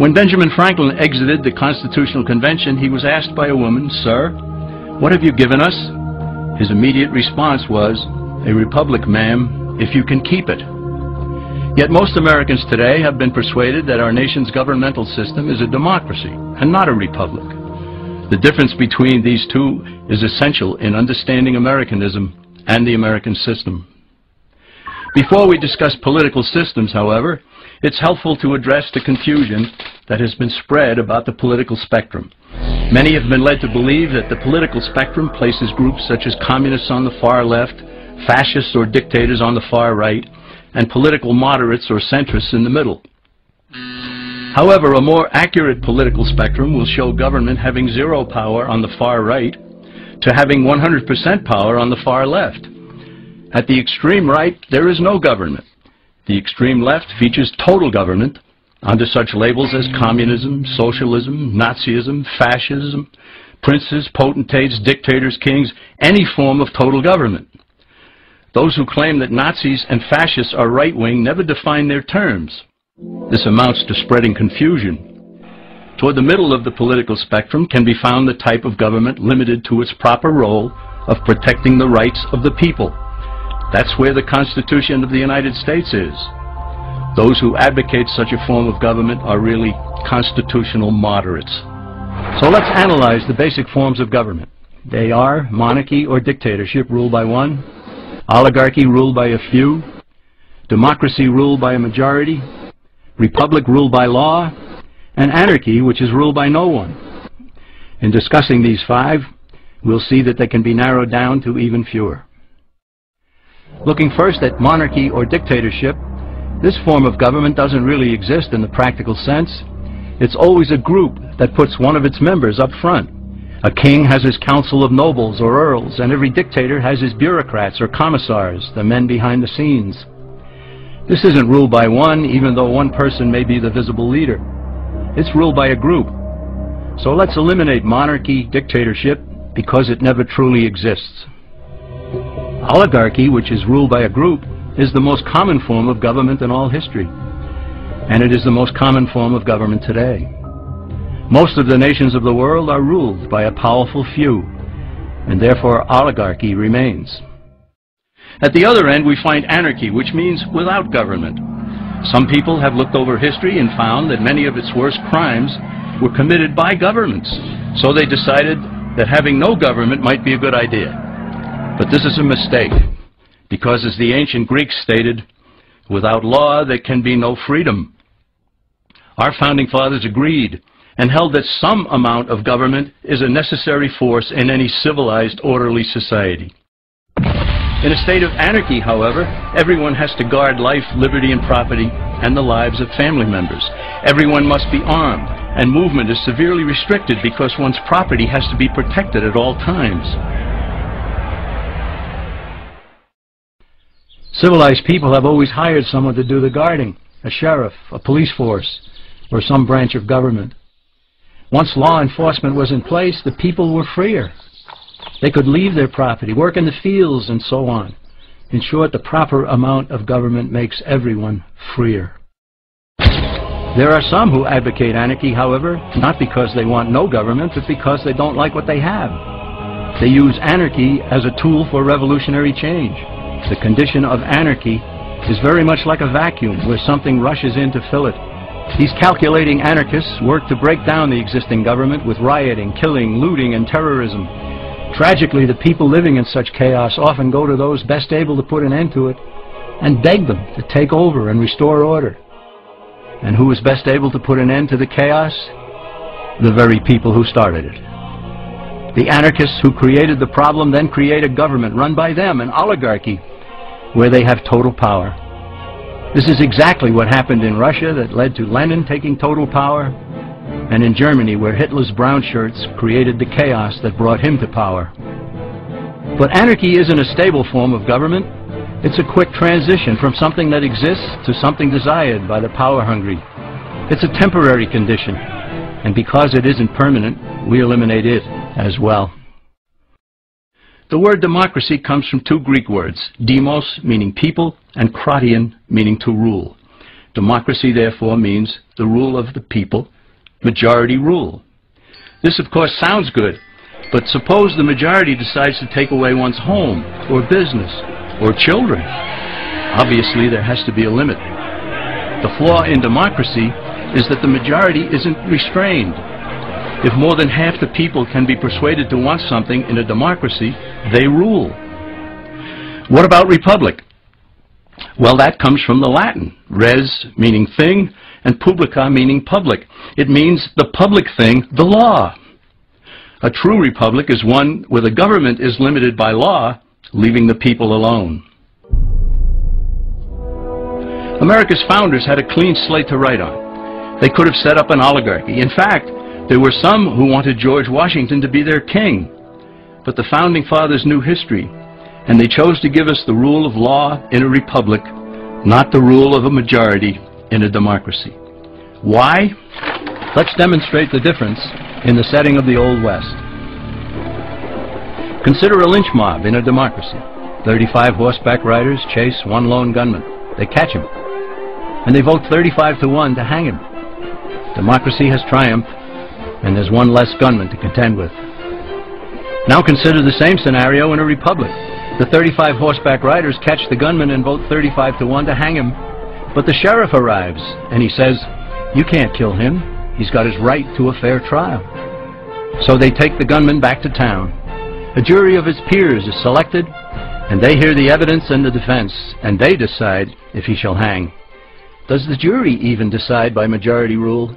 When Benjamin Franklin exited the Constitutional Convention, he was asked by a woman, "Sir, what have you given us?" His immediate response was, "A republic, ma'am, if you can keep it." Yet most Americans today have been persuaded that our nation's governmental system is a democracy and not a republic. The difference between these two is essential in understanding Americanism and the American system. Before we discuss political systems, however, it's helpful to address the confusion that has been spread about the political spectrum. Many have been led to believe that the political spectrum places groups such as communists on the far left, fascists or dictators on the far right, and political moderates or centrists in the middle. However, a more accurate political spectrum will show government having zero power on the far right to having 100% power on the far left. At the extreme right, there is no government. The extreme left features total government under such labels as communism, socialism, Nazism, fascism, princes, potentates, dictators, kings, any form of total government. Those who claim that Nazis and fascists are right-wing never define their terms. This amounts to spreading confusion. Toward the middle of the political spectrum can be found the type of government limited to its proper role of protecting the rights of the people. That's where the Constitution of the United States is. Those who advocate such a form of government are really constitutional moderates. So let's analyze the basic forms of government. They are monarchy or dictatorship ruled by one, oligarchy ruled by a few, democracy ruled by a majority, republic ruled by law, and anarchy, which is ruled by no one. In discussing these five, we'll see that they can be narrowed down to even fewer. Looking first at monarchy or dictatorship, this form of government doesn't really exist in the practical sense. It's always a group that puts one of its members up front. A king has his council of nobles or earls, and every dictator has his bureaucrats or commissars, the men behind the scenes. This isn't ruled by one, even though one person may be the visible leader. It's ruled by a group. So let's eliminate monarchy, dictatorship, because it never truly exists. Oligarchy, which is ruled by a group, is the most common form of government in all history. And it is the most common form of government today. Most of the nations of the world are ruled by a powerful few, and therefore oligarchy remains. At the other end, we find anarchy, which means without government. Some people have looked over history and found that many of its worst crimes were committed by governments, so they decided that having no government might be a good idea. But this is a mistake, because as the ancient Greeks stated, without law there can be no freedom. Our founding fathers agreed and held that some amount of government is a necessary force in any civilized, orderly society. In a state of anarchy, however, everyone has to guard life, liberty, and property, and the lives of family members. Everyone must be armed, and movement is severely restricted because one's property has to be protected at all times. Civilized people have always hired someone to do the guarding, a sheriff, a police force, or some branch of government. Once law enforcement was in place, the people were freer. They could leave their property, work in the fields, and so on. In short, the proper amount of government makes everyone freer. There are some who advocate anarchy, however, not because they want no government, but because they don't like what they have. They use anarchy as a tool for revolutionary change. The condition of anarchy is very much like a vacuum where something rushes in to fill it. These calculating anarchists work to break down the existing government with rioting, killing, looting, and terrorism. Tragically, the people living in such chaos often go to those best able to put an end to it and beg them to take over and restore order. And who is best able to put an end to the chaos? The very people who started it. The anarchists who created the problem then create a government run by them, an oligarchy, where they have total power. This is exactly what happened in Russia that led to Lenin taking total power, and in Germany where Hitler's brown shirts created the chaos that brought him to power. But anarchy isn't a stable form of government. It's a quick transition from something that exists to something desired by the power-hungry. It's a temporary condition, and because it isn't permanent, we eliminate it as well. The word democracy comes from two Greek words, demos, meaning people, and kratein, meaning to rule. Democracy, therefore, means the rule of the people, majority rule. This, of course, sounds good, but suppose the majority decides to take away one's home, or business, or children. Obviously, there has to be a limit. The flaw in democracy is that the majority isn't restrained. If more than half the people can be persuaded to want something in a democracy, they rule. What about republic? Well, that comes from the Latin, res meaning thing, and publica meaning public. It means the public thing, the law. A true republic is one where the government is limited by law, leaving the people alone. America's founders had a clean slate to write on. They could have set up an oligarchy. In fact, there were some who wanted George Washington to be their king. But the Founding Fathers knew history, and they chose to give us the rule of law in a republic, not the rule of a majority in a democracy. Why? Let's demonstrate the difference in the setting of the Old West. Consider a lynch mob in a democracy. 35 horseback riders chase one lone gunman. They catch him, and they vote 35 to 1 to hang him. Democracy has triumphed, and there's one less gunman to contend with. Now consider the same scenario in a republic. The 35 horseback riders catch the gunman and vote 35 to 1 to hang him, but the sheriff arrives, and he says, "You can't kill him. He's got his right to a fair trial." So they take the gunman back to town. A jury of his peers is selected, and they hear the evidence and the defense, and they decide if he shall hang. Does the jury even decide by majority rule?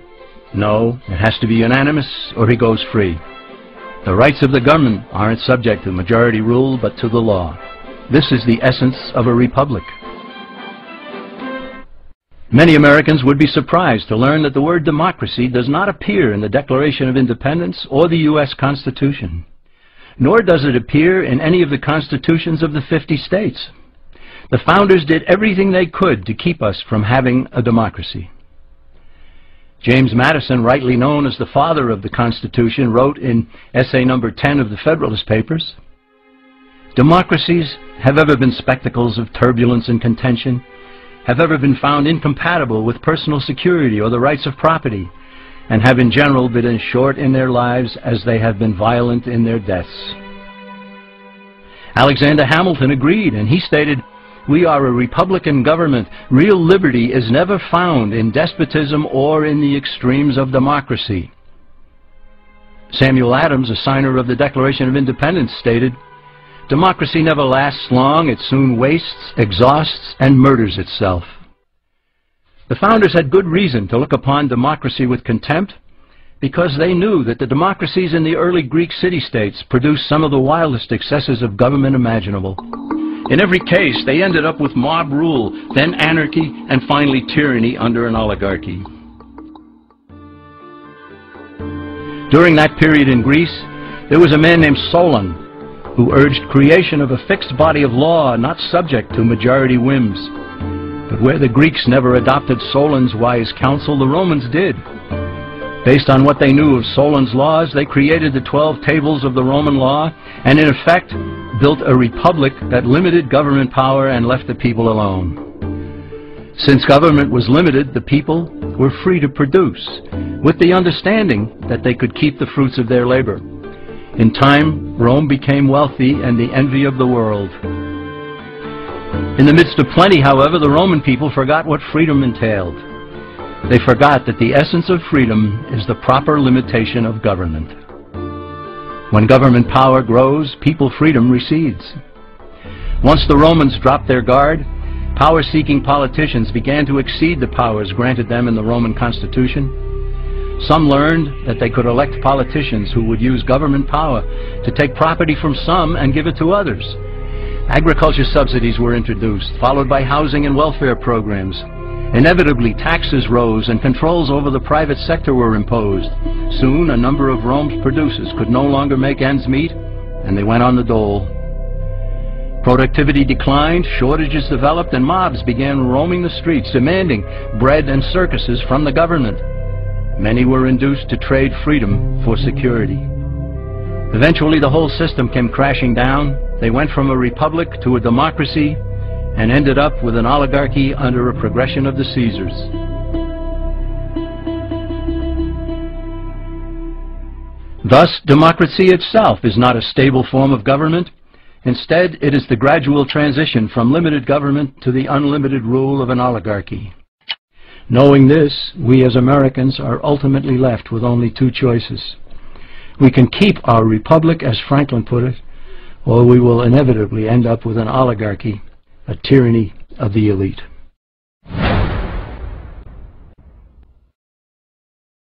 No, it has to be unanimous, or he goes free. The rights of the government aren't subject to majority rule, but to the law. This is the essence of a republic. Many Americans would be surprised to learn that the word democracy does not appear in the Declaration of Independence or the U.S. Constitution, nor does it appear in any of the constitutions of the 50 states. The founders did everything they could to keep us from having a democracy. James Madison, rightly known as the father of the Constitution, wrote in essay number 10 of the Federalist Papers, "Democracies have ever been spectacles of turbulence and contention, have ever been found incompatible with personal security or the rights of property, and have in general been as short in their lives as they have been violent in their deaths." Alexander Hamilton agreed, and he stated, "We are a republican government. Real liberty is never found in despotism or in the extremes of democracy." Samuel Adams, a signer of the Declaration of Independence, stated, "Democracy never lasts long. It soon wastes, exhausts, and murders itself." The founders had good reason to look upon democracy with contempt, because they knew that the democracies in the early Greek city-states produced some of the wildest excesses of government imaginable. In every case, they ended up with mob rule, then anarchy, and finally tyranny under an oligarchy. During that period in Greece, there was a man named Solon, who urged creation of a fixed body of law not subject to majority whims. But where the Greeks never adopted Solon's wise counsel, the Romans did. Based on what they knew of Solon's laws, they created the 12 tables of the Roman law, and in effect built a republic that limited government power and left the people alone. Since government was limited, the people were free to produce, with the understanding that they could keep the fruits of their labor. In time, Rome became wealthy and the envy of the world. In the midst of plenty, however, the Roman people forgot what freedom entailed. They forgot that the essence of freedom is the proper limitation of government. When government power grows, people freedom recedes. Once the Romans dropped their guard, power-seeking politicians began to exceed the powers granted them in the Roman Constitution. Some learned that they could elect politicians who would use government power to take property from some and give it to others. Agriculture subsidies were introduced, followed by housing and welfare programs. Inevitably, taxes rose and controls over the private sector were imposed. Soon, a number of Rome's producers could no longer make ends meet, and they went on the dole. Productivity declined, shortages developed, and mobs began roaming the streets, demanding bread and circuses from the government. Many were induced to trade freedom for security. Eventually, the whole system came crashing down. They went from a republic to a democracy, and ended up with an oligarchy under a progression of the Caesars. Thus, democracy itself is not a stable form of government. Instead, it is the gradual transition from limited government to the unlimited rule of an oligarchy. Knowing this, we as Americans are ultimately left with only two choices. We can keep our republic, as Franklin put it, or we will inevitably end up with an oligarchy, a tyranny of the elite.